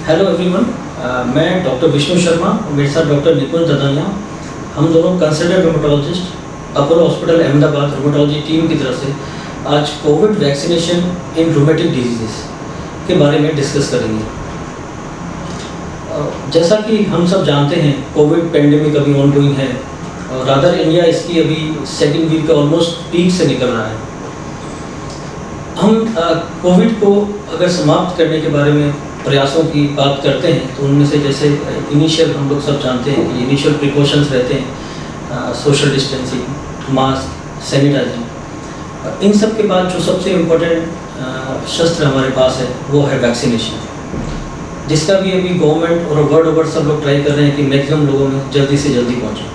Hello everyone, मैं doctor Vishnu Sharma और मेरे साथ डॉक्टर निकुंज ददानिया, हम दोनों consultant rheumatologist Apollo hospital Ahmedabad rheumatology team की तरफ से आज covid vaccination in rheumatic disease के बारे में डिस्कस करेंगे। जैसा कि हम सब जानते हैं, कोविड पेंडेमिक अभी ऑनगोइंग है और रादर इंडिया इसकी अभी सेकेंड वीक का ऑलमोस्ट पीक से निकल रहा है। हम कोविड को अगर समाप्त करने के बारे में प्रयासों की बात करते हैं तो उनमें से जैसे इनिशियल हम लोग सब जानते हैं कि इनिशियल प्रिकॉशंस रहते हैं, सोशल डिस्टेंसिंग, मास्क, सैनिटाइजिंग। इन सब के बाद जो सबसे इम्पोर्टेंट शस्त्र हमारे पास है वो है वैक्सीनेशन, जिसका भी अभी गवर्नमेंट और वर्ल्ड ओवर सब लोग ट्राई कर रहे हैं कि मैक्सिमम लोगों में जल्दी से जल्दी पहुँचे।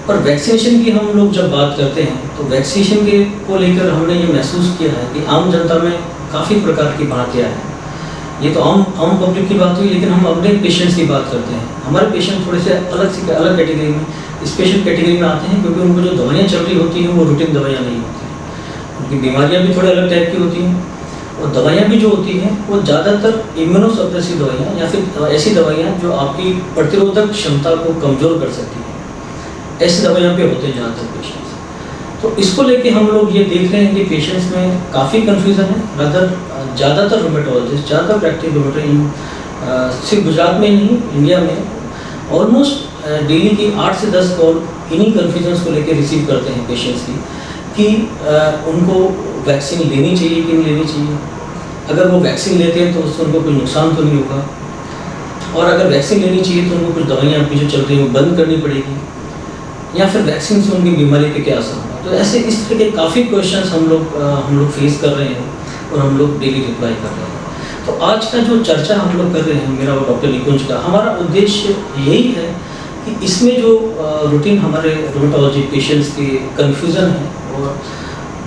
पर वैक्सीनेशन की हम लोग जब बात करते हैं तो वैक्सीनेशन के को लेकर हमने ये महसूस किया है कि आम जनता में काफ़ी प्रकार की भ्रांतियाँ हैं। ये तो आम पब्लिक की बात हुई, लेकिन हम अपने पेशेंट्स की बात करते हैं। हमारे पेशेंट थोड़े से अलग कैटेगरी में, स्पेशल कैटेगरी में आते हैं, क्योंकि उनको जो दवाइयाँ चल रही होती हैं वो रूटीन दवाइयाँ नहीं होती हैं। उनकी बीमारियाँ भी थोड़े अलग टाइप की होती हैं और दवाइयाँ भी जो होती हैं वो ज़्यादातर इम्यूनोसप्रेसिव दवाइयाँ या फिर ऐसी दवाइयाँ जो आपकी प्रतिरोधक क्षमता को कमज़ोर कर सकती हैं, ऐसी दवाइयाँ पे होते हैं ज़्यादातर पेशेंट्स। तो इसको लेके हम लोग ये देख रहे हैं कि पेशेंट्स में काफ़ी कन्फ्यूज़न है। ज़्यादातर रोमेटोलॉजिस्ट, ज़्यादातर प्रैक्टिस रोमेटोलॉजी सिर्फ गुजरात में ही नहीं, इंडिया में ऑलमोस्ट डेली की 8 से 10 कॉल इन्हीं कन्फ्यूजन्स को लेके रिसीव करते हैं पेशेंट्स की कि उनको वैक्सीन लेनी चाहिए कि नहीं लेनी चाहिए। अगर वो वैक्सीन लेते हैं तो उससे उनको कोई नुकसान तो नहीं होगा, और अगर वैक्सीन लेनी चाहिए तो उनको कुछ दवाइयाँ अपनी जो चल रही हैं वो बंद करनी पड़ेगी, या फिर वैक्सीन से उनकी बीमारी पे क्या असर होगा। तो ऐसे इस तरह के काफ़ी क्वेश्चंस हम लोग फेस कर रहे हैं और हम लोग डेली रिप्लाई कर रहे हैं। तो आज का जो चर्चा हम लोग कर रहे हैं, मेरा और डॉक्टर निकुंज का, हमारा उद्देश्य यही है कि इसमें जो रूटीन हमारे रोमेटोलॉजी पेशेंट्स के कन्फ्यूज़न है और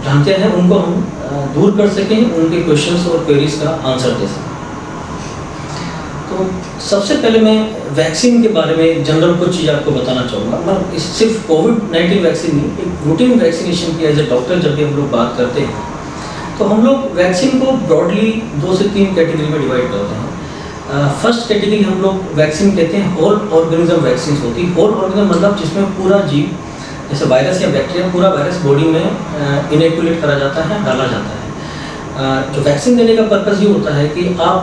भ्रांतियाँ हैं उनको हम दूर कर सकें, उनके क्वेश्चंस और क्वेरीज का आंसर दे सकें। तो सबसे पहले मैं वैक्सीन के बारे में जनरल कुछ चीज़ आपको बताना चाहूँगा। मैं सिर्फ कोविड-19 वैक्सीन नहीं, एक रूटीन वैक्सीनेशन की एज ए डॉक्टर जब भी हम लोग बात करते हैं तो हम लोग वैक्सीन को ब्रॉडली 2 से 3 कैटेगरी में डिवाइड करते हैं। फर्स्ट कैटेगरी हम लोग वैक्सीन कहते हैं होल ऑर्गेनिज्म वैक्सीन होती है। होल ऑर्गेनिज्म मतलब जिसमें पूरा जीव, जैसे वायरस या बैक्टीरिया, पूरा वायरस बॉडी में इनएक्यूलेट करा जाता है, डाला जाता है। जो वैक्सीन देने का पर्पज़ ये होता है कि आप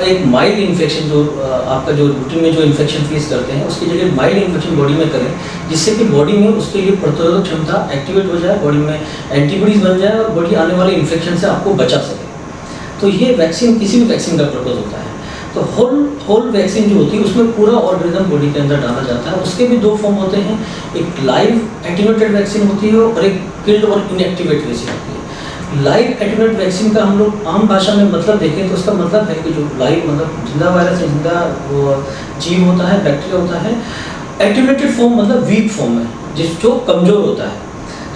एक माइल्ड इन्फेक्शन जो आपका जो रूटीन में जो इन्फेक्शन फेस करते हैं उसकी जगह माइल्ड इन्फेक्शन बॉडी में करें, जिससे कि बॉडी में उसके लिए प्रतिरोधक क्षमता एक्टिवेट हो जाए, बॉडी में एंटीबॉडीज बन जाए और बॉडी आने वाले इन्फेक्शन से आपको बचा सके। तो ये वैक्सीन किसी भी वैक्सीन का पर्पज़ होता है। तो होल वैक्सीन जो होती है उसमें पूरा ऑर्गेनिज्म बॉडी के अंदर डाला जाता है। उसके भी 2 फॉर्म होते हैं, एक लाइव एटीन्यूएटेड वैक्सीन होती है और एक किल्ड और इनएक्टिवेट वैक्सीन होती है। लाइव एटीन्यूएटेड वैक्सीन का हम लोग आम भाषा में मतलब देखें तो उसका मतलब है कि जो लाइव मतलब जिंदा वायरस या जिंदा वो जीव होता है, बैक्टीरिया होता है। एटीन्यूएटेड फॉर्म मतलब वीक फॉर्म है, जो कमज़ोर होता है।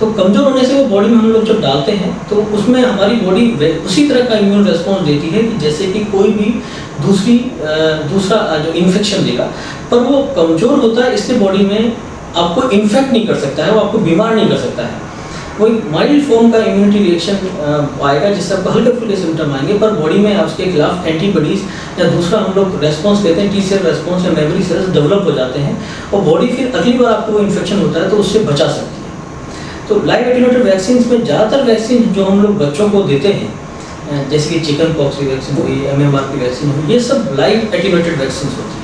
तो कमज़ोर होने से वो बॉडी में हम लोग जब डालते हैं तो उसमें हमारी बॉडी उसी तरह का इम्यून रिस्पॉन्स देती है कि जैसे कि कोई भी दूसरा जो इन्फेक्शन देगा, पर वो कमज़ोर होता है, इसलिए बॉडी में आपको इन्फेक्ट नहीं कर सकता है, वो आपको बीमार नहीं कर सकता है। वो एक माइल्ड फॉर्म का इम्यूनिटी रिएक्शन आएगा जिससे आपको हल्के फुल्के सिम्टम आएंगे, पर बॉडी में उसके खिलाफ एंटीबॉडीज या दूसरा हम लोग रेस्पॉन्स कहते हैं टी सेल रेस्पॉन्स या मेमोरी सेल्स डेवलप हो जाते हैं और बॉडी फिर अगली बार आपको इन्फेक्शन होता है तो उससे बचा सकती है। तो लाइव एटीन्यूएटेड वैक्सीन में ज़्यादातर वैक्सीन जो हम लोग बच्चों को देते हैं, जैसे कि चिकन पॉक्स की वैक्सीन हुई, MMR की वैक्सीन हुई, ये सब लाइव एटीन्यूएटेड वैक्सीन होती हैं।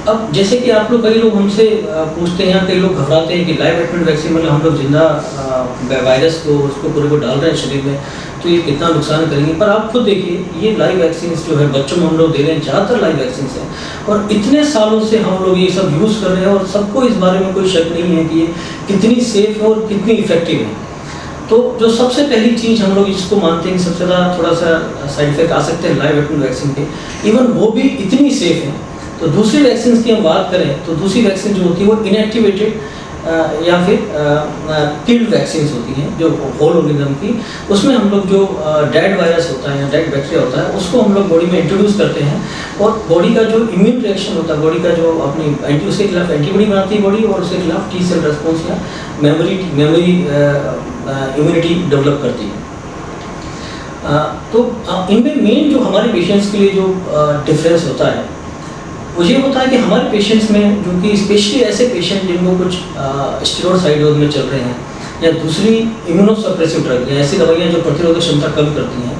अब जैसे कि आप लोग, कई लोग हमसे पूछते हैं, यहाँ कई लोग घबराते हैं कि लाइव एटीन्यूएटेड वैक्सीन मतलब हम लोग जिंदा वायरस को उसको पूरे को डाल रहे हैं शरीर में, तो ये कितना नुकसान करेंगे। पर आप खुद देखिए, ये लाइव वैक्सीन जो है बच्चों में हम लोग दे रहे हैं, ज़्यादातर लाइव वैक्सीन हैं और इतने सालों से हम लोग ये सब यूज़ कर रहे हैं और सबको इस बारे में कोई शक नहीं है कि ये कितनी सेफ है और कितनी इफेक्टिव है। तो जो सबसे पहली चीज़ हम लोग जिसको मानते हैं कि सबसे ज़्यादा थोड़ा सा साइड इफेक्ट आ सकते हैं लाइव एटीन्यूएटेड वैक्सीन के, इवन वो भी इतनी सेफ है। तो दूसरी वैक्सीन की हम बात करें तो दूसरी वैक्सीन जो होती है वो इनएक्टिवेटेड या फिर किल्ड वैक्सीन होती हैं, जो होल ऑर्गेनिज्म की। उसमें हम लोग जो डेड वायरस होता है या डेड बैक्टीरिया होता है उसको हम लोग बॉडी में इंट्रोड्यूस करते हैं और बॉडी का जो इम्यून रिएक्शन होता है, बॉडी का जो अपनी उसके खिलाफ एंटीबॉडी बनाती है बॉडी और उसके खिलाफ टी सेल रेस्पॉन्स या मेमोरी इम्यूनिटी डेवलप करती है। तो इनमें मेन जो हमारे पेशेंट्स के लिए जो डिफरेंस होता है वो ये होता है कि हमारे पेशेंट्स में, जो कि स्पेशली ऐसे पेशेंट जिनको कुछ स्टेरॉइड साइड डोज में चल रहे हैं या दूसरी इम्यूनोसप्रेसिव ड्रग या ऐसी दवाइयाँ जो प्रतिरोधक क्षमता कम करती हैं,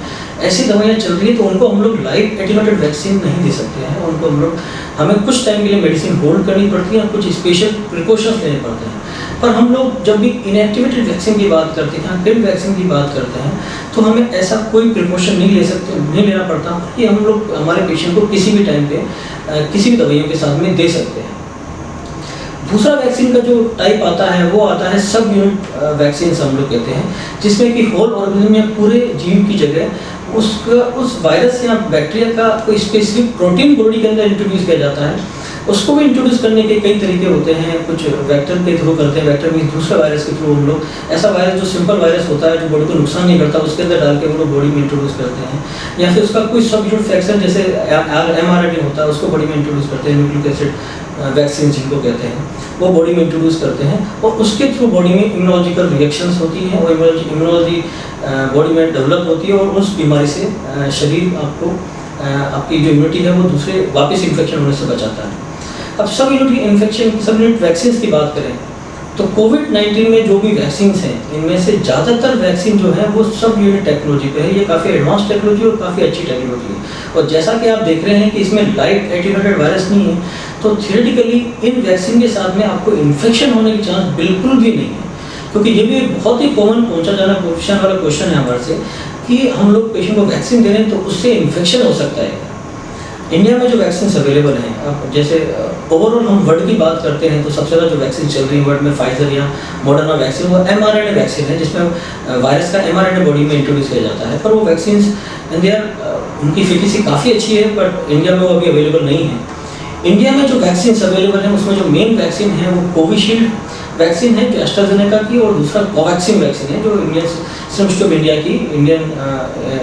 ऐसी दवाइयाँ चल रही है, तो उनको हम लोग लाइव एटीन्यूएटेड वैक्सीन नहीं दे सकते हैं। उनको हमें कुछ टाइम के लिए मेडिसिन होल्ड करनी पड़ती है, कुछ स्पेशल प्रिकॉशंस लेने पड़ते हैं। पर हम लोग जब भी इनएक्टिवेटेड वैक्सीन की बात करते हैं, किल्ड वैक्सीन की बात करते हैं, तो हमें ऐसा कोई प्रिकॉशन नहीं लेना पड़ता कि हम लोग हमारे पेशेंट को किसी भी टाइम पे किसी भी दवाइयों के साथ में दे सकते हैं। दूसरा वैक्सीन का जो टाइप आता है वो आता है सब यूनिट वैक्सीन हम लोग कहते हैं, जिसमें कि होल ऑर्गेनिज्म या पूरे जीव की जगह उस वायरस या बैक्टीरिया का कोई स्पेसिफिक प्रोटीन बॉडी के अंदर इंट्रोड्यूस किया जाता है। उसको भी इंट्रोड्यूस करने के कई तरीके होते हैं, कुछ वेक्टर के थ्रू करते हैं, वेक्टर मीन्स दूसरे वायरस के थ्रू हम लोग ऐसा वायरस जो सिंपल वायरस होता है जो बॉडी को नुकसान नहीं करता उसके अंदर डाल के वो लोग बॉडी में इंट्रोड्यूस करते हैं, या फिर उसका कोई सब यूनिट वैक्सीन जैसे mRNA होता है उसको बॉडी में इंट्रोड्यूस करते हैं, न्यूक्लिक एसिड वैक्सीन जिनको कहते हैं, वो बॉडी में इंट्रोड्यूस करते हैं और उसके थ्रू बॉडी में इम्यूनोलॉजिकल रिएक्शंस होती हैं, वो इम्यूनोलॉजी बॉडी में डेवलप होती है और उस बीमारी से शरीर आपकी जो इम्यूनिटी है वो दूसरे वापस इन्फेक्शन होने से बचाता है। अब सब यूनिट वैक्सीन की बात करें तो कोविड-19 में जो भी वैक्सीन हैं इनमें से ज़्यादातर वैक्सीन जो है वो सब यूनिट टेक्नोलॉजी पे है। ये काफ़ी एडवांस टेक्नोलॉजी और काफ़ी अच्छी टेक्नोलॉजी है। और जैसा कि आप देख रहे हैं कि इसमें लाइव एटीन्यूएटेड वायरस नहीं है, तो थियोरेटिकली इन वैक्सीन के साथ में आपको इन्फेक्शन होने की चांस बिल्कुल भी नहीं है, क्योंकि ये भी एक बहुत ही कॉमन पूछा वाला क्वेश्चन है हमारे से कि हम लोग पेशेंट को वैक्सीन दे रहे हैं तो उससे इन्फेक्शन हो सकता है। इंडिया में जो वैक्सीन अवेलेबल हैं, अब जैसे ओवरऑल हम वर्ल्ड की बात करते हैं तो सबसे ज़्यादा जो वैक्सीन चल रही है वर्ल्ड में फाइजर या मॉडर्ना वैक्सीन, वो mRNA वैक्सीन है जिसमें वायरस का mRNA बॉडी में इंट्रोड्यूस किया जाता है। पर वो वैक्सीन उनकी एफिकेसी काफ़ी अच्छी है, बट इंडिया में वो अभी अवेलेबल नहीं है। इंडिया में जो वैक्सीन अवेलेबल है उसमें जो मेन वैक्सीन है वो कोविशील्ड वैक्सीन है जो एस्ट्राजेनेका की, और दूसरा कोवैक्सीन वैक्सीन है जो Indian serum institute of India की इंडियन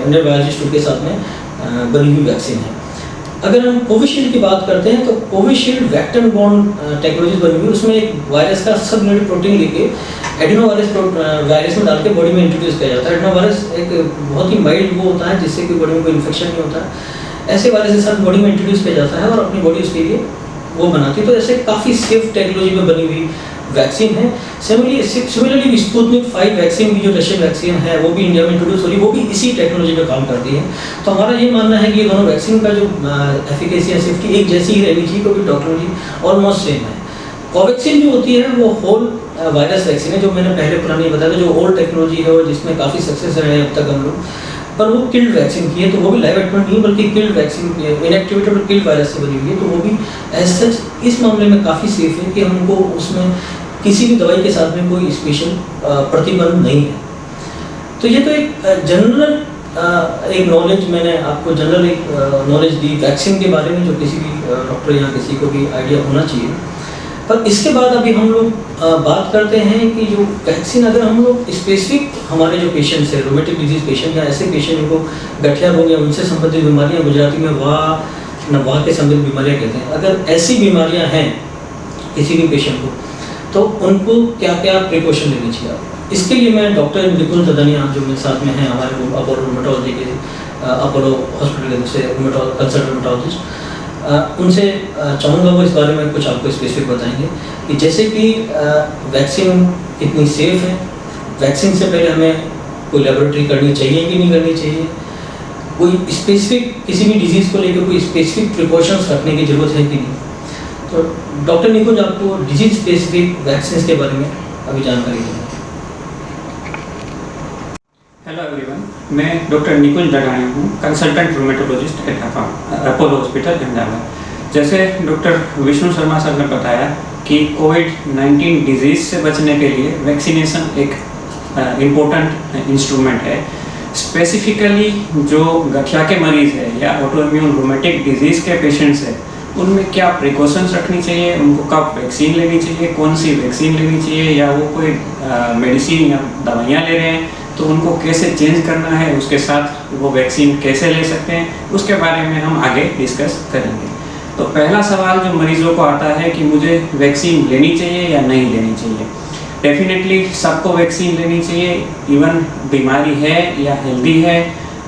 बायोलॉजिस्ट के साथ में बनी हुई वैक्सीन है। अगर हम कोविशील्ड की बात करते हैं तो कोविशील्ड वेक्टर बॉर्न टेक्नोलॉजी बनी हुई, उसमें एक वायरस का सब यूनिट प्रोटीन लेके एडिनो वायरस में डाल के बॉडी में इंट्रोड्यूस किया जाता है। एडिनो वायरस एक बहुत ही माइल्ड वो होता है जिससे कि बॉडी में कोई इन्फेक्शन नहीं होता है। ऐसे वायरस के साथ बॉडी में इंट्रोड्यूस किया जाता है और अपनी बॉडी उसके लिए वो बनाती है। तो ऐसे काफ़ी सेफ टेक्नोलॉजी में बनी हुई वैक्सीन है। सिमिलरली स्पुतनिक 5 वैक्सीन भी जो रशियन वैक्सीन है वो भी इंडिया में इंट्रोड्यूस हो रही है, वो भी इसी टेक्नोलॉजी पे काम करती है। तो हमारा ये मानना है कि ये दोनों वैक्सीन का जो एफिकेसी या सेफ्टी एक जैसी ही रहनी चाहिए, क्योंकि टेक्नोलॉजी ऑलमोस्ट सेम है। कोवैक्सीन जो होती है वो होल वायरस वैक्सीन है, जो मैंने पहले पुरानी बताया जो ओल्ड टेक्नोलॉजी है और जिसमें काफ़ी सक्सेस रहे हैं अब तक हम लोग, पर वो किल्ड वैक्सीन की है, तो वो भी लाइव एडमेंट नहीं बल्कि किल्ड वैक्सीन इनएक्टिवेटेड और किल्ड वायरस से बनी हुई है। तो वो भी एज सच इस मामले में काफ़ी सेफ है कि हमको उसमें किसी भी दवाई के साथ में कोई स्पेशल प्रतिबंध नहीं है। तो ये तो एक जनरल एक नॉलेज मैंने आपको जनरल एक नॉलेज दी वैक्सीन के बारे में, जो किसी भी डॉक्टर या किसी को भी आइडिया होना चाहिए। पर इसके बाद अभी हम लोग बात करते हैं कि जो वैक्सीन अगर हम लोग स्पेसिफिक हमारे जो पेशेंट्स हैं, रोमेटिक डिजीज पेशेंट या ऐसे पेशेंट जिनको गठिया रोग या उनसे संबंधित बीमारियां, गुजराती में वाह के संबंधित बीमारियां कहते हैं, अगर ऐसी बीमारियां हैं किसी भी पेशेंट को, तो उनको क्या क्या प्रिकॉशन लेनी चाहिए। इसके लिए मैं डॉक्टर निकुंज ददनिया जो मेरे साथ में हैं हमारे अपोलो रूमेटोलॉजी के अपोलो हॉस्पिटल के दूसरे कंसल्टेंट रूमेटोलॉजिस्ट, उनसे चाहूँगा वो इस बारे में कुछ आपको स्पेसिफिक बताएंगे कि जैसे कि वैक्सीन कितनी सेफ है, वैक्सीन से पहले हमें कोई लेबोरेटरी करनी चाहिए कि नहीं करनी चाहिए, कोई स्पेसिफिक किसी भी डिजीज़ को लेकर कोई स्पेसिफिक प्रिकॉशंस रखने की ज़रूरत है कि नहीं। तो डॉक्टर निकुंज आपको डिजीज स्पेसिफिक वैक्सीन के बारे में अभी जानकारी देंगे। हेलो एवरीवन, मैं डॉक्टर निकुंज ददानिया हूँ, consultant rheumatologist at Apollo hospital Ahmedabad. जैसे डॉक्टर विष्णु शर्मा सर ने बताया कि कोविड-19 डिजीज़ से बचने के लिए वैक्सीनेशन एक इम्पोर्टेंट इंस्ट्रूमेंट है। स्पेसिफिकली जो गठिया के मरीज़ है या ऑटोइम्यून रोमेटिक डिजीज़ के पेशेंट्स है, उनमें क्या प्रिकॉशंस रखनी चाहिए, उनको कब वैक्सीन लेनी चाहिए, कौन सी वैक्सीन लेनी चाहिए, या वो कोई मेडिसिन या दवाइयाँ ले रहे हैं तो उनको कैसे चेंज करना है, उसके साथ वो वैक्सीन कैसे ले सकते हैं, उसके बारे में हम आगे डिस्कस करेंगे। तो पहला सवाल जो मरीज़ों को आता है कि मुझे वैक्सीन लेनी चाहिए या नहीं लेनी चाहिए। डेफिनेटली सबको वैक्सीन लेनी चाहिए, इवन बीमारी है या हेल्दी है,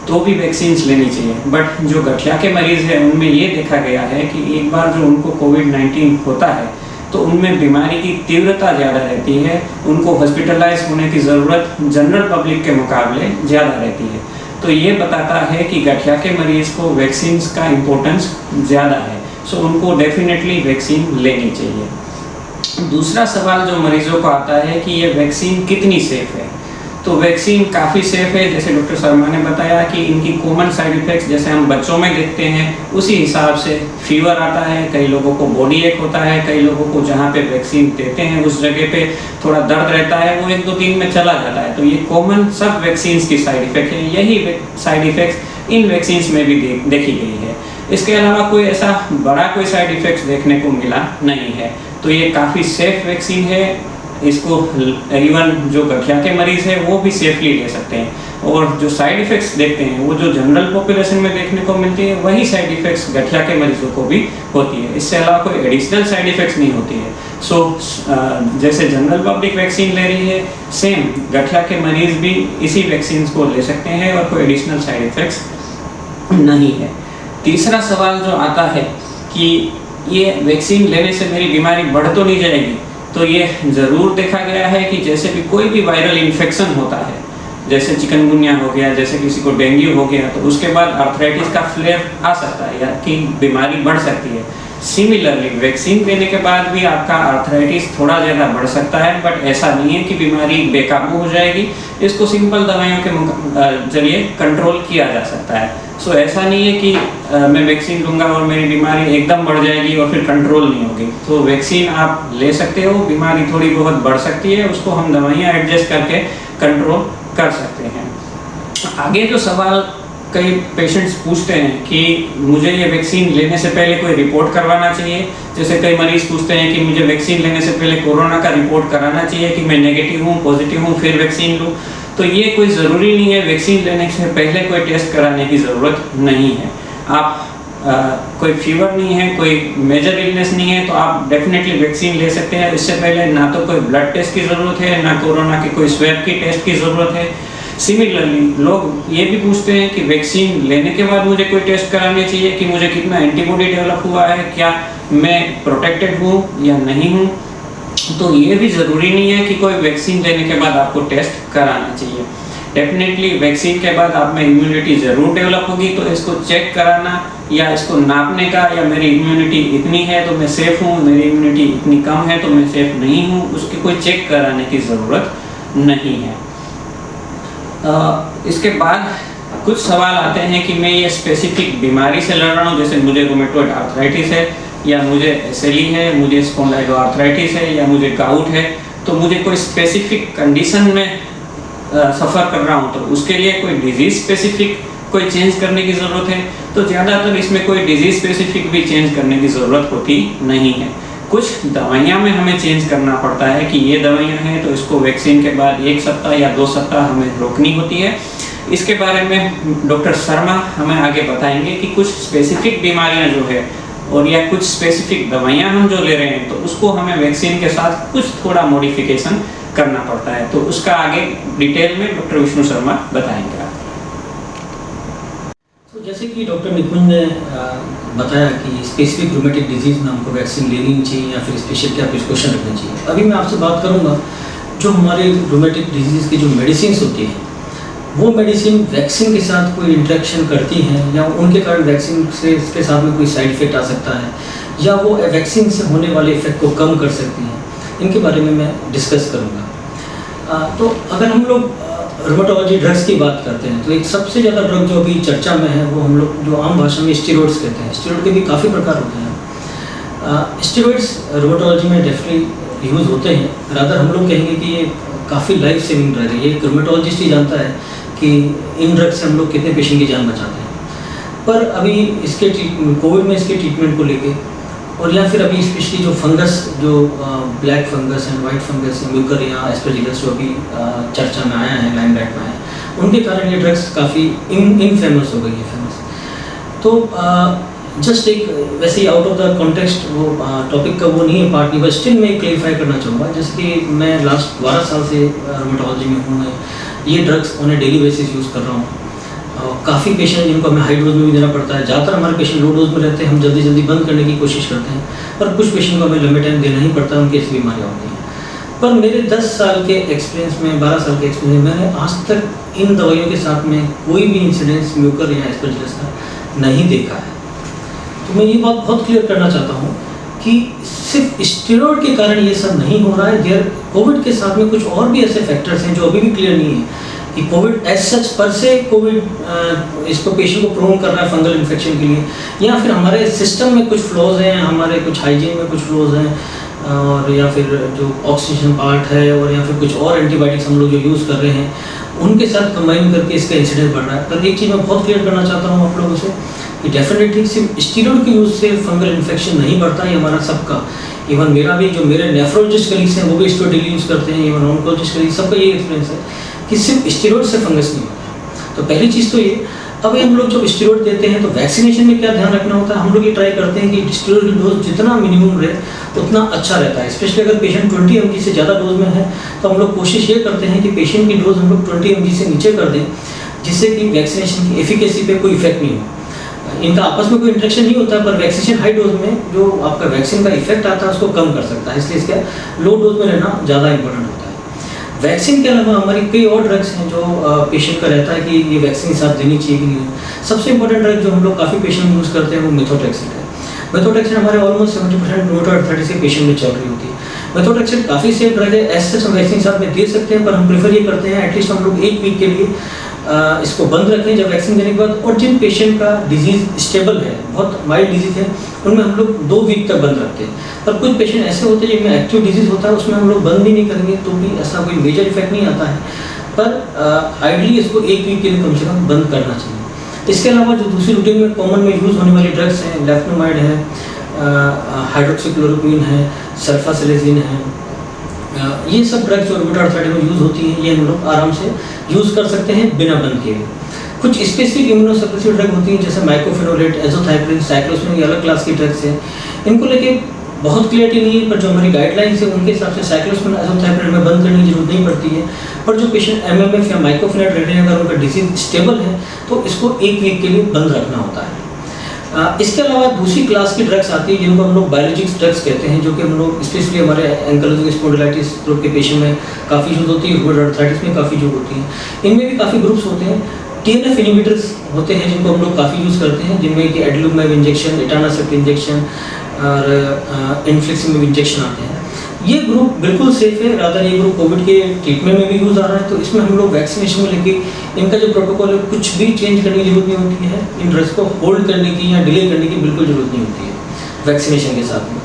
तो भी वैक्सीन लेनी चाहिए। बट जो गठिया के मरीज़ हैं उनमें ये देखा गया है कि एक बार जो उनको कोविड-19 होता है तो उनमें बीमारी की तीव्रता ज़्यादा रहती है, उनको हॉस्पिटलाइज होने की ज़रूरत जनरल पब्लिक के मुकाबले ज़्यादा रहती है। तो ये बताता है कि गठिया के मरीज़ को वैक्सीन का इम्पोर्टेंस ज़्यादा है, सो उनको डेफिनेटली वैक्सीन लेनी चाहिए। दूसरा सवाल जो मरीज़ों को आता है कि ये वैक्सीन कितनी सेफ़ है, तो वैक्सीन काफ़ी सेफ़ है। जैसे डॉक्टर शर्मा ने बताया कि इनकी कॉमन साइड इफ़ेक्ट्स जैसे हम बच्चों में देखते हैं उसी हिसाब से फीवर आता है, कई लोगों को बॉडी एक होता है, कई लोगों को जहाँ पे वैक्सीन देते हैं उस जगह पे थोड़ा दर्द रहता है, वो 1-2 दिन में चला जाता है। तो ये कॉमन सब वैक्सीन की साइड इफ़ेक्ट है, यही साइड इफ़ेक्ट्स इन वैक्सीन में भी देखी गई है। इसके अलावा कोई ऐसा बड़ा कोई साइड इफ़ेक्ट्स देखने को मिला नहीं है, तो ये काफ़ी सेफ़ वैक्सीन है। इसको इवन जो गठिया के मरीज़ है वो भी सेफली ले सकते हैं। और जो साइड इफ़ेक्ट्स देखते हैं वो जो जनरल पॉपुलेशन में देखने को मिलती है वही साइड इफ़ेक्ट्स गठिया के मरीजों को भी होती है, इससे अलावा कोई एडिशनल साइड इफ़ेक्ट्स नहीं होती है। सो जैसे जनरल पब्लिक वैक्सीन ले रही है, सेम गठिया के मरीज़ भी इसी वैक्सीन को ले सकते हैं और कोई एडिशनल साइड इफ़ेक्ट्स नहीं है। तीसरा सवाल जो आता है कि ये वैक्सीन लेने से मेरी बीमारी बढ़ तो नहीं जाएगी, तो ये ज़रूर देखा गया है कि जैसे भी कोई भी वायरल इन्फेक्शन होता है, जैसे चिकनगुनिया हो गया, जैसे किसी को डेंगू हो गया, तो उसके बाद आर्थराइटिस का फ्लेयर आ सकता है या कि बीमारी बढ़ सकती है। सिमिलरली वैक्सीन लेने के बाद भी आपका आर्थराइटिस थोड़ा ज़्यादा बढ़ सकता है, बट ऐसा नहीं है कि बीमारी बेकाबू हो जाएगी। इसको सिंपल दवाइयों के जरिए कंट्रोल किया जा सकता है। सो ऐसा नहीं है कि मैं वैक्सीन लूँगा और मेरी बीमारी एकदम बढ़ जाएगी और फिर कंट्रोल नहीं होगी। तो वैक्सीन आप ले सकते हो, बीमारी थोड़ी बहुत बढ़ सकती है, उसको हम दवाइयाँ एडजस्ट करके कंट्रोल कर सकते हैं। आगे जो सवाल कई पेशेंट्स पूछते हैं कि मुझे ये वैक्सीन लेने से पहले कोई रिपोर्ट करवाना चाहिए। जैसे कई मरीज़ पूछते हैं कि मुझे वैक्सीन लेने से पहले कोरोना का रिपोर्ट कराना चाहिए कि मैं नेगेटिव हूँ, पॉजिटिव हूँ, फिर वैक्सीन लूँ। तो ये कोई ज़रूरी नहीं है, वैक्सीन लेने से पहले कोई टेस्ट कराने की ज़रूरत नहीं है। आप कोई फीवर नहीं है, कोई मेजर इलनेस नहीं है, तो आप डेफिनेटली वैक्सीन ले सकते हैं। इससे पहले ना तो कोई ब्लड टेस्ट की ज़रूरत है, ना कोरोना की कोई स्वैब की टेस्ट की ज़रूरत है। सिमिलरली लोग ये भी पूछते हैं कि वैक्सीन लेने के बाद मुझे कोई टेस्ट कराने चाहिए कि मुझे कितना एंटीबॉडी डेवलप हुआ है, क्या मैं प्रोटेक्टेड हूँ या नहीं हूँ। तो ये भी ज़रूरी नहीं है कि कोई वैक्सीन लेने के बाद आपको टेस्ट कराना चाहिए। डेफिनेटली वैक्सीन के बाद आप में इम्यूनिटी ज़रूर डेवलप होगी, तो इसको चेक कराना या इसको नापने का, या मेरी इम्यूनिटी इतनी है तो मैं सेफ़ हूँ, मेरी इम्यूनिटी इतनी कम है तो मैं सेफ़ नहीं हूँ, उसकी कोई चेक कराने की ज़रूरत नहीं है। इसके बाद कुछ सवाल आते हैं कि मैं ये स्पेसिफिक बीमारी से लड़ रहा हूँ, जैसे मुझे रूमेटॉइड आर्थराइटिस है, या मुझे एसएलई है, मुझे स्पॉन्डाइलोआर्थराइटिस है, या मुझे गाउट है, तो मुझे कोई स्पेसिफिक कंडीशन में सफ़र कर रहा हूँ तो उसके लिए कोई डिजीज़ स्पेसिफिक कोई चेंज करने की ज़रूरत है। तो ज़्यादातर इसमें कोई डिजीज़ स्पेसिफिक भी चेंज करने की ज़रूरत होती नहीं है। कुछ दवाइयाँ में हमें चेंज करना पड़ता है कि ये दवाइयाँ हैं तो इसको वैक्सीन के बाद 1 सप्ताह या 2 सप्ताह हमें रोकनी होती है। इसके बारे में डॉक्टर शर्मा हमें आगे बताएंगे कि कुछ स्पेसिफिक बीमारियाँ जो है और या कुछ स्पेसिफिक दवाइयाँ हम जो ले रहे हैं तो उसको हमें वैक्सीन के साथ कुछ थोड़ा मॉडिफिकेशन करना पड़ता है। तो उसका आगे डिटेल में डॉक्टर विष्णु शर्मा बताएंगे। तो जैसे कि डॉक्टर निकुंज ने बताया कि स्पेसिफिक रूमेटिक डिजीज़ में हमको वैक्सीन लेनी चाहिए या फिर स्पेशल क्या प्रिकॉशन रखनी चाहिए। अभी मैं आपसे बात करूंगा जो हमारे रूमेटिक डिजीज़ की जो मेडिसिन होती हैं वो मेडिसिन वैक्सीन के साथ कोई इंटरेक्शन करती हैं या उनके कारण वैक्सीन से इसके साथ में कोई साइड इफ़ेक्ट आ सकता है या वो वैक्सीन से होने वाले इफ़ेक्ट को कम कर सकती हैं, इनके बारे में मैं डिस्कस करूँगा। तो अगर हम लोग रूमेटोलॉजी ड्रग्स की बात करते हैं तो एक सबसे ज़्यादा ड्रग जो अभी चर्चा में है वो हम लोग जो आम भाषा में स्टेरॉइड्स कहते हैं। स्टेरॉइड के भी काफ़ी प्रकार होते हैं। स्टेरॉइड्स रूमेटोलॉजी में डेफिनेटली यूज़ होते हैं, रादर हम लोग कहेंगे कि ये काफ़ी लाइफ सेविंग ड्रग है। ये रूमेटोलॉजिस्ट ही जानता है कि इन ड्रग से हम लोग कितने पेशेंट की जान बचाते हैं। पर अभी इसके कोविड में इसके ट्रीटमेंट को लेके और या फिर अभी स्पेशली जो फंगस जो black fungus and white fungus Mucor या एस्परजिलस जो अभी चर्चा में आया है, लाइमलाइट में आया है, उनके कारण ये ड्रग्स काफ़ी इनफेमस हो गई है, फेमस। तो जस्ट एक वैसे ही आउट ऑफ द कॉन्टेक्स्ट वो टॉपिक का वो नहीं है, पार्ट नहीं, बट स्टिल मैं क्लेरिफाई करना चाहूँगा। जैसे कि मैं लास्ट 12 साल से रूमेटोलॉजी में हूँ, मैं ये drugs on A daily basis use कर रहा हूँ। काफ़ी पेशेंट हैं जिनको हमें हाई डोज में भी देना पड़ता है। ज़्यादातर हमारे पेशेंट लो डोज में रहते हैं, हम जल्दी जल्दी बंद करने की कोशिश करते हैं, पर कुछ पेशेंट को हमें लंबे टाइम देना ही पड़ता है, उनकी ऐसी बीमारियाँ होती हैं। पर मेरे 10 साल के एक्सपीरियंस में, 12 साल के एक्सपीरियंस में, मैंने आज तक इन दवाइयों के साथ में कोई भी इंसिडेंस म्यूकर या एस्परजिलस का नहीं देखा है। तो मैं ये बात बहुत क्लियर करना चाहता हूँ कि सिर्फ स्टेरॉइड के कारण ये सब नहीं हो रहा है। कोविड के साथ में कुछ और भी ऐसे फैक्टर्स हैं जो अभी भी क्लियर नहीं है कि कोविड एज सच पर से कोविड इसको पेशेंट को प्रोन कर रहा है फंगल इन्फेक्शन के लिए, या फिर हमारे सिस्टम में कुछ फ्लॉज हैं, हमारे कुछ हाइजीन में कुछ फ्लॉज हैं, और या फिर जो ऑक्सीजन पार्ट है, और या फिर कुछ और एंटीबायोटिक्स हम लोग जो यूज़ कर रहे हैं उनके साथ कंबाइन करके इसका इंसिडेंस बढ़ रहा है। पर एक चीज़ मैं बहुत क्लियर करना चाहता हूँ आप लोगों से कि डेफिनेटली सिर्फ स्टीरॉइड के यूज़ से फंगल इन्फेक्शन नहीं बढ़ता है, हमारा सबका। इवन मेरा भी, जो मेरे नेफ्रोलॉजिस्ट कलीग्स हैं वो भी इसको डेली यूज़ करते हैं, इवन ऑन्कोलॉजिस्ट कलीग, सबका ये एक्सपीरियंस है कि सिर्फ स्टीरॉइड से फंगस नहीं होता। तो पहली चीज़ तो ये। अब हम लोग जब स्टीरॉइड देते हैं तो वैक्सीनेशन में क्या ध्यान रखना होता है, हम लोग ये ट्राई करते हैं कि स्टीरॉइड की डोज जितना मिनिमम रहे उतना अच्छा रहता है। स्पेशली अगर पेशेंट 20 mg से ज़्यादा डोज में है तो हम लोग कोशिश ये करते हैं कि पेशेंट की डोज हम लोग 20 mg से नीचे कर दें, जिससे कि वैक्सीनेशन की एफिकेसी पे कोई इफेक्ट नहीं हो। इनका आपस में कोई इंटरेक्शन नहीं होता, पर वैक्सीनेशन हाई डोज में जो आपका वैक्सीन का इफेक्ट आता है उसको कम कर सकता है, इसलिए इसका लो डोज में रहना ज़्यादा इंपॉर्टेंट होता है। वैक्सीन के अलावा हमारी कई और ड्रग्स हैं जो पेशेंट का रहता है कि ये वैक्सीन के साथ देनी चाहिए कि नहीं। सबसे इंपॉर्टेंट ड्रग जो हम लोग काफ़ी पेशेंट यूज़ करते हैं वो मेथोट्रेक्सिन है। मेथोट्रेक्सिन हमारे ऑलमोस्ट 70% रूमेटॉइड आर्थराइटिस के पेशेंट में चल रही होती है। मेथोट्रेक्सिन काफ़ी सेफ ड्रग है, ऐसे हम वैक्सीन के साथ में दे सकते हैं, पर हम प्रेफर ये करते हैं एटलीस्ट हम लोग 1 वीक के लिए इसको बंद रखें जब वैक्सीन देने के बाद। और जिन पेशेंट का डिजीज़ स्टेबल है, बहुत माइल्ड डिजीज़ है, उनमें हम लोग 2 वीक तक बंद रखते हैं। पर कुछ पेशेंट ऐसे होते हैं जिनमें एक्टिव डिजीज़ होता है, उसमें हम लोग बंद भी नहीं करेंगे तो भी ऐसा कोई मेजर इफेक्ट नहीं आता है, पर आइडली इसको 1 वीक के लिए कम से कम बंद करना चाहिए। इसके अलावा जो दूसरी रूटीन में कॉमन में यूज़ होने वाली ड्रग्स हैं, लेफ्टोमाइड है, हाइड्रोक्सीक्लोरोक्वीन है, सल्फासिलिजिन है, ये सब ड्रग्स जो रूमेटॉइड आर्थराइटिस में यूज़ होती हैं, ये हम लोग आराम से यूज़ कर सकते हैं बिना बंद किए। कुछ स्पेसिफिक इम्यूनोसप्रेसिव ड्रग होती हैं जैसे माइक्रोफेनोलेट, एज़ोथाइक्लिन, साइक्लोस्पिन, ये अलग क्लास की ड्रग्स हैं। इनको लेके बहुत क्लियरिटी नहीं है, पर जो हमारी गाइडलाइंस है उनके हिसाब से साइक्लोस्पिन, एज़ोथाइक्लिन में बंद करने की जरूरत नहीं पड़ती है। पर जो पेशेंट एमएमएफ या माइक्रोफेनोलेट रेट है, अगर उनका डिजीज स्टेबल है तो इसको 1 वीक के लिए बंद रखना होता है। इसके अलावा दूसरी क्लास की ड्रग्स आती है जिनको हम लोग बायोलॉजिक्स ड्रग्स कहते हैं, जो कि हम लोग स्पेशली हमारे एंकाइलोजिंग स्पॉन्डिलाइटिस ग्रुप के पेशेंट में काफ़ी यूज होती है, रूमेटॉइड आर्थराइटिस में काफ़ी यूज होती है। इनमें भी काफ़ी ग्रुप्स होते हैं। TNF इनहिबिटर्स होते हैं जिनको हम लोग काफ़ी यूज़ करते हैं, जिनमें कि एडलुमैब इंजेक्शन, एटानासेप्ट इंजेक्शन और इन्फ्लिक्सिमेब इंजेक्शन आते हैं। ये ग्रुप बिल्कुल सेफ है, रादर ये ग्रुप कोविड के ट्रीटमेंट में भी यूज़ आ रहा है। तो इसमें हम लोग वैक्सीनेशन में लेके इनका जो प्रोटोकॉल है कुछ भी चेंज करने की जरूरत नहीं होती है। इन ड्रग्स को होल्ड करने की या डिले करने की बिल्कुल जरूरत नहीं होती है वैक्सीनेशन के साथ में।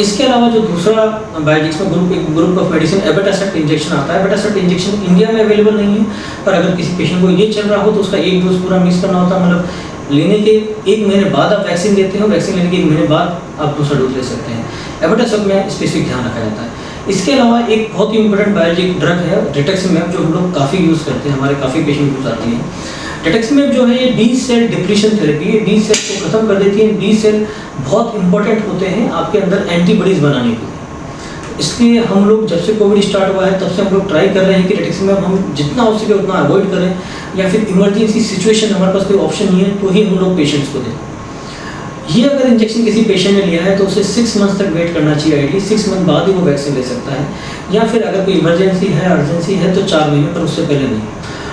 इसके अलावा जो दूसरा बायोलॉजिक्स में एक ग्रुप ऑफ मेडिसिन एबेटासेप्ट इंजेक्शन आता है। एबेटासेप्ट इंजेक्शन इंडिया में अवेलेबल नहीं है, पर अगर किसी पेशेंट को ये चल रहा हो तो उसका 1 डोज पूरा मिस करना होता है। मतलब लेने के 1 महीने बाद आप वैक्सीन देते हो, वैक्सीन लेने के 1 महीने बाद आप दूसरा डोज ले सकते हैं। एबेटासेप्ट में स्पेसिफिक ध्यान रखा जाता है। इसके अलावा एक बहुत ही इंपॉर्टेंट बायोलॉजिक ड्रग है रिटक्सिमैब, जो हम लोग काफ़ी यूज़ करते हैं, हमारे काफ़ी पेशेंट यूज़ आती हैं। रिटक्सिमैब जो है ये B सेल डिप्लीशन थेरेपी है, B सेल को खत्म कर देती है। B सेल बहुत इंपॉर्टेंट होते हैं आपके अंदर एंटीबॉडीज बनाने के लिए। इसलिए हम लोग जब से कोविड स्टार्ट हुआ है तब से हम लोग ट्राई कर रहे हैं कि रिटक्सिमैब हम जितना हो सके उतना अवॉइड करें, या फिर इमरजेंसी सिचुएशन हमारे पास कोई ऑप्शन नहीं है तो ही हम लोग पेशेंट्स को दें। ये अगर इंजेक्शन किसी पेशेंट ने लिया है तो उसे 6 मंथ्स तक वेट करना चाहिए, आइडली 6 मंथ बाद ही वो वैक्सीन ले सकता है, या फिर अगर कोई इमरजेंसी है, अर्जेंसी है तो 4 महीने, पर उससे पहले नहीं।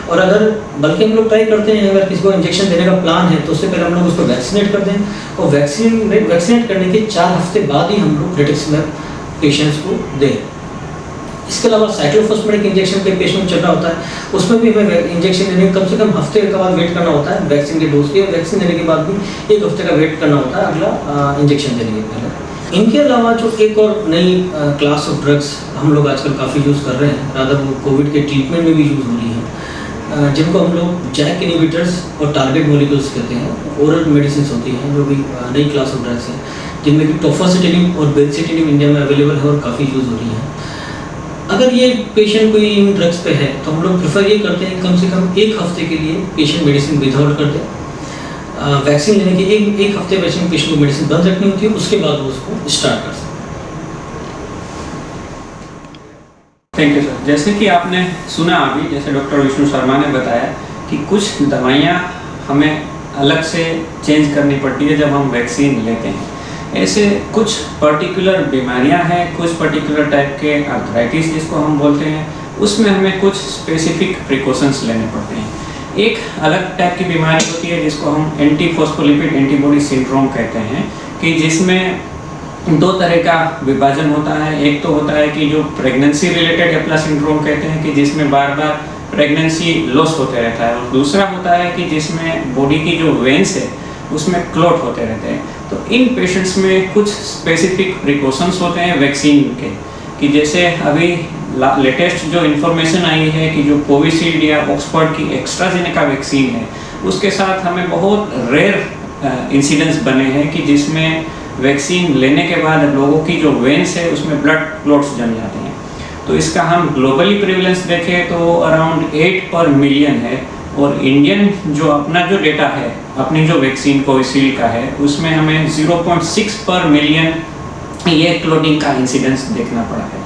और अगर बल्कि हम लोग ट्राई करते हैं अगर किसी को इंजेक्शन देने का प्लान है तो उससे पहले हम लोग उसको वैक्सीनेट कर दें, और वैक्सीनेट करने के 4 हफ्ते बाद ही हम लोग रिटक्सिमैब पेशेंट्स को दें। इसके अलावा साइक्लोफॉस्फेटिक इंजेक्शन पे पेशेंट चल रहा होता है, उसमें भी हमें इंजेक्शन लेने कम से कम हफ्ते का बाद वेट करना होता है वैक्सीन के डोज के। वैक्सीन देने के बाद भी 1 हफ्ते का वेट करना होता है अगला इंजेक्शन देने के पहले। इनके अलावा जो एक और नई क्लास ऑफ ड्रग्स हम लोग आजकल काफ़ी यूज़ कर रहे हैं, रादर वो कोविड के ट्रीटमेंट में भी यूज़ हो रही हैं, जिनको हम लोग जैक इनहिबिटर्स और टारगेट मॉलिक्यूल्स कहते हैं। ओरल मेडिसिन होती हैं जो भी नई क्लास ऑफ ड्रग्स हैं, जिनमें कि टोफासिटिनिब और बेंसिटिनिब इंडिया में अवेलेबल है और काफ़ी यूज़ हो रही हैं। अगर ये पेशेंट कोई इन ड्रग्स पे है तो हम लोग प्रेफर ये करते हैं कम से कम 1 हफ्ते के लिए पेशेंट मेडिसिन विदाउट कर दे। वैक्सीन लेने के 1 हफ्ते पेशेंट को मेडिसिन बंद रखनी होती है, उसके बाद वो उसको स्टार्ट कर सकते हैं। Thank you sir. जैसे कि आपने सुना अभी, जैसे डॉक्टर विष्णु शर्मा ने बताया कि कुछ दवाइयाँ हमें अलग से चेंज करनी पड़ती है जब हम वैक्सीन लेते हैं। ऐसे कुछ पर्टिकुलर बीमारियां हैं, कुछ पर्टिकुलर टाइप के आर्थराइटिस जिसको हम बोलते हैं, उसमें हमें कुछ स्पेसिफिक प्रिकॉशंस लेने पड़ते हैं। एक अलग टाइप की बीमारी होती है जिसको हम एंटीफॉस्फोलिपिड एंटीबॉडी सिंड्रोम कहते हैं, कि जिसमें दो तरह का विभाजन होता है। एक तो होता है कि जो प्रेगनेंसी रिलेटेड एप्ला सिंड्रोम कहते हैं, कि जिसमें बार बार प्रेगनेंसी लॉस होते रहता है, और दूसरा होता है कि जिसमें बॉडी की जो वेन्स है उसमें क्लॉट होते रहते हैं। तो इन पेशेंट्स में कुछ स्पेसिफिक प्रिकॉशंस होते हैं वैक्सीन के, कि जैसे अभी लेटेस्ट जो इन्फॉर्मेशन आई है कि जो कोविशील्ड या ऑक्सफोर्ड की एस्ट्राजेनेका वैक्सीन है, उसके साथ हमें बहुत रेयर इंसिडेंट्स बने हैं कि जिसमें वैक्सीन लेने के बाद लोगों की जो वेन्स है उसमें ब्लड क्लॉट्स जम जाते हैं। तो इसका हम ग्लोबली प्रिवेलेंस देखें तो अराउंड 8 पर मिलियन है, और इंडियन जो अपना जो डेटा है, अपनी जो वैक्सीन कोविशील्ड का है, उसमें हमें 0.6 पर मिलियन ये क्लॉटिंग का इंसिडेंस देखना पड़ा है।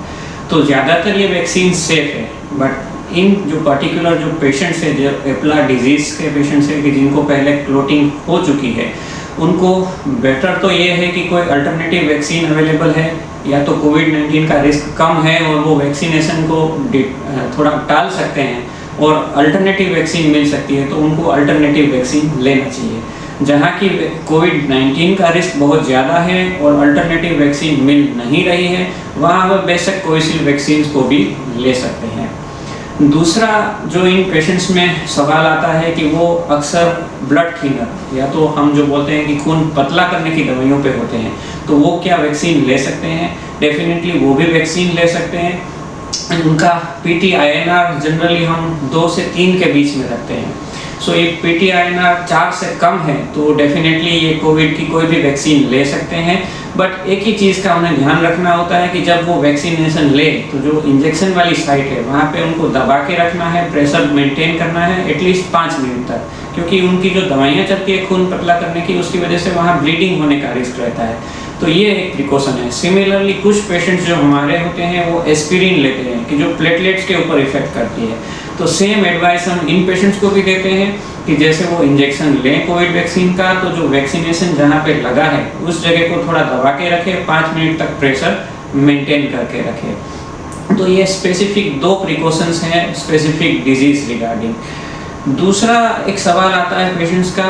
तो ज़्यादातर ये वैक्सीन सेफ है, बट इन जो पर्टिकुलर जो पेशेंट्स है, जो एप्ला डिजीज़ के पेशेंट्स है कि जिनको पहले क्लॉटिंग हो चुकी है, उनको बेटर तो ये है कि कोई अल्टरनेटिव वैक्सीन अवेलेबल है, या तो कोविड-19 का रिस्क कम है और वो वैक्सीनेशन को थोड़ा टाल सकते हैं और अल्टरनेटिव वैक्सीन मिल सकती है, तो उनको अल्टरनेटिव वैक्सीन लेना चाहिए। जहाँ की कोविड-19 का रिस्क बहुत ज़्यादा है और अल्टरनेटिव वैक्सीन मिल नहीं रही है, वहाँ वह बेशक कोविशील्ड वैक्सीन को भी ले सकते हैं। दूसरा जो इन पेशेंट्स में सवाल आता है कि वो अक्सर ब्लड थिनर, या तो हम जो बोलते हैं कि खून पतला करने की दवाइयों पे होते हैं, तो वो क्या वैक्सीन ले सकते हैं? डेफिनेटली वो भी वैक्सीन ले सकते हैं। उनका PT-INR जनरली हम 2 से 3 के बीच में रखते हैं। सो ये PT-INR 4 से कम है तो डेफिनेटली ये कोविड की कोई भी वैक्सीन ले सकते हैं। बट एक ही चीज़ का उन्हें ध्यान रखना होता है कि जब वो वैक्सीनेशन ले तो जो इंजेक्शन वाली साइट है वहाँ पे उनको दबा के रखना है, प्रेशर मेंटेन करना है एटलीस्ट 5 मिनट तक, क्योंकि उनकी जो दवाइयाँ चलती है खून पतला करने की, उसकी वजह से वहाँ ब्लीडिंग होने का रिस्क रहता है। तो ये एक प्रिकॉशन है। सिमिलरली कुछ पेशेंट्स जो हमारे होते हैं वो एस्पिरिन लेते हैं कि जो प्लेटलेट्स के ऊपर इफेक्ट करती है, तो सेम एडवाइस हम इन पेशेंट्स को भी देते हैं कि जैसे वो इंजेक्शन लें कोविड वैक्सीन का, तो जो वैक्सीनेशन जहाँ पे लगा है उस जगह को थोड़ा दबा के रखें, 5 मिनट तक प्रेशर मेंटेन करके रखें। तो ये स्पेसिफिक 2 प्रिकॉशंस हैं स्पेसिफिक डिजीज रिगार्डिंग। दूसरा एक सवाल आता है पेशेंट्स का,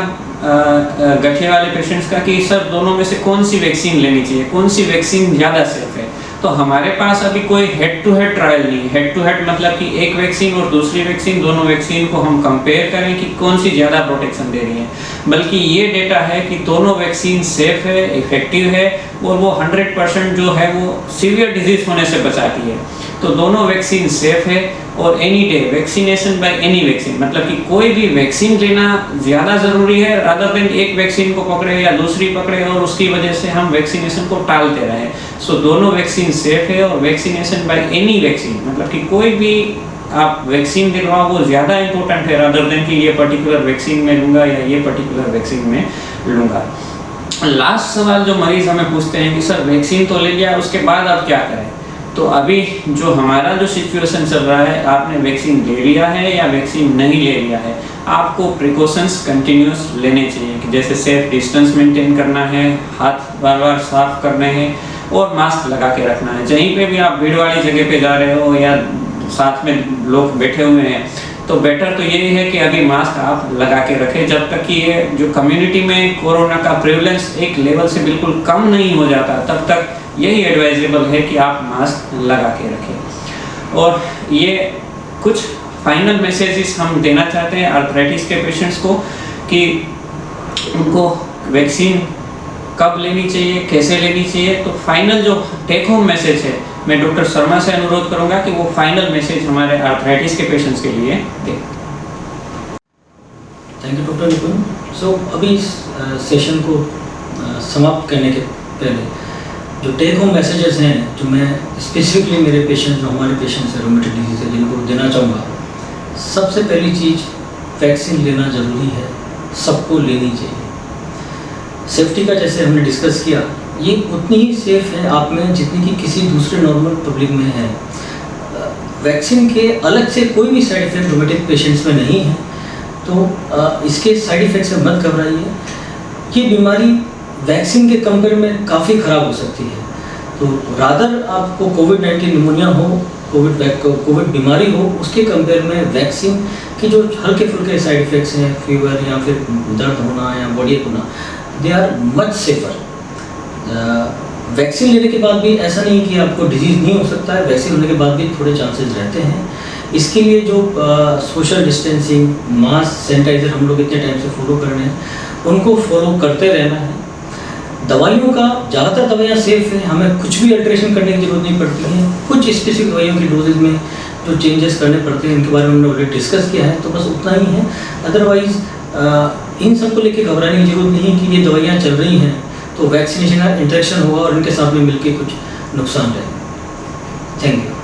गठिया वाले पेशेंट्स का, कि सर दोनों में से कौन सी वैक्सीन लेनी चाहिए, कौन सी वैक्सीन ज़्यादा सेफ है? तो हमारे पास अभी कोई हेड टू हेड ट्रायल नहीं है। हेड टू हेड मतलब कि एक वैक्सीन और दूसरी वैक्सीन, दोनों वैक्सीन को हम कंपेयर करें कि कौन सी ज़्यादा प्रोटेक्शन दे रही है, बल्कि ये डेटा है कि दोनों वैक्सीन सेफ है, इफेक्टिव है और वो 100% जो है वो सीवियर डिजीज होने से बचाती है। तो दोनों वैक्सीन सेफ है और any day vaccination by any vaccine, मतलब कि कोई भी वैक्सीन लेना ज़्यादा ज़रूरी है रादर देन एक वैक्सीन को पकड़े या दूसरी पकड़े और उसकी वजह से हम वैक्सीनेशन को टालते रहें। सो दोनों वैक्सीन सेफ है और वैक्सीनेशन बाय एनी वैक्सीन, मतलब कि कोई भी आप वैक्सीन दिलवाओ वो ज़्यादा इंपॉर्टेंट है रादर देन कि ये पर्टिकुलर वैक्सीन में लूँगा या ये पर्टिकुलर वैक्सीन में लूँगा। लास्ट सवाल जो मरीज़ हमें पूछते हैं कि सर वैक्सीन तो ले लिया, उसके बाद आप क्या करें? तो अभी जो हमारा जो सिचुएशन चल रहा है, आपने वैक्सीन ले लिया है या वैक्सीन नहीं ले लिया है, आपको प्रिकॉशंस कंटिन्यूस लेने चाहिए कि जैसे सेफ डिस्टेंस मेंटेन करना है, हाथ बार बार साफ करने हैं और मास्क लगा के रखना है। कहीं पे भी आप भीड़ वाली जगह पे जा रहे हो या साथ में लोग बैठे हुए हैं, तो बेटर तो यही है कि अभी मास्क आप लगा के रखें जब तक कि ये जो कम्युनिटी में कोरोना का प्रेवलेंस एक लेवल से बिल्कुल कम नहीं हो जाता, तब तक यही एडवाइजेबल है कि आप मास्क लगा के रखें। और ये कुछ फाइनल मैसेजेस हम देना चाहते हैं आर्थराइटिस के पेशेंट्स को कि उनको वैक्सीन कब लेनी चाहिए, कैसे लेनी चाहिए। तो फाइनल जो टेक होम मैसेज है, मैं डॉक्टर शर्मा से अनुरोध करूंगा कि वो फाइनल मैसेज हमारे आर्थराइटिस के पेशेंट्स के लिए दें। थैंक यू डॉक्टर निपुण। सो अभी इस सेशन को समाप्त करने के पहले जो टेक होम मैसेजेस हैं जो मैं स्पेसिफिकली मेरे पेशेंट्स, जो हमारे पेशेंट्स हैं रूमेटिक डिजीज है, जिनको देना चाहूँगा, सबसे पहली चीज़ वैक्सीन लेना ज़रूरी है, सबको लेनी चाहिए। सेफ्टी का जैसे हमने डिस्कस किया, ये उतनी ही सेफ है आप में जितनी कि किसी दूसरे नॉर्मल पब्लिक में है। वैक्सीन के अलग से कोई भी साइड इफेक्ट रूमेटिक पेशेंट्स में नहीं है। तो इसके साइड इफ़ेक्ट से मत घबराइए। ये बीमारी वैक्सीन के कंपेयर में काफ़ी ख़राब हो सकती है। तो रादर आपको कोविड-19 निमोनिया हो, कोविड बीमारी हो, उसके कंपेयर में वैक्सीन के जो हल्के फुल्के साइड इफ़ेक्ट्स हैं, फीवर या फिर दर्द होना या बॉडी होना, they are much safer. Vaccine लेने के बाद भी ऐसा नहीं कि आपको डिजीज़ नहीं हो सकता है, वैक्सीन होने के बाद भी थोड़े चांसेस रहते हैं। इसके लिए जो सोशल डिस्टेंसिंग, मास्क, सैनिटाइज़र हम लोग इतने टाइम से फॉलो कर रहे हैं, उनको फॉलो करते रहना है। दवाइयों का ज़्यादातर दवाइयाँ सेफ़ हैं, हमें कुछ भी अल्ट्रेशन करने की ज़रूरत नहीं पड़ती है। कुछ स्पेसिफिक दवाइयों की डोजेज में जो चेंजेस करने पड़ते हैं, इनके बारे में हमने ऑलरेडी डिस्कस किया है, तो बस उतना ही है। अदरवाइज़ इन सब को लेके घबराने की ज़रूरत नहीं कि ये दवाइयाँ चल रही हैं तो वैक्सीनेशन का इंटरेक्शन होगा और इनके साथ में मिलके कुछ नुकसान रहेगा। Thank you.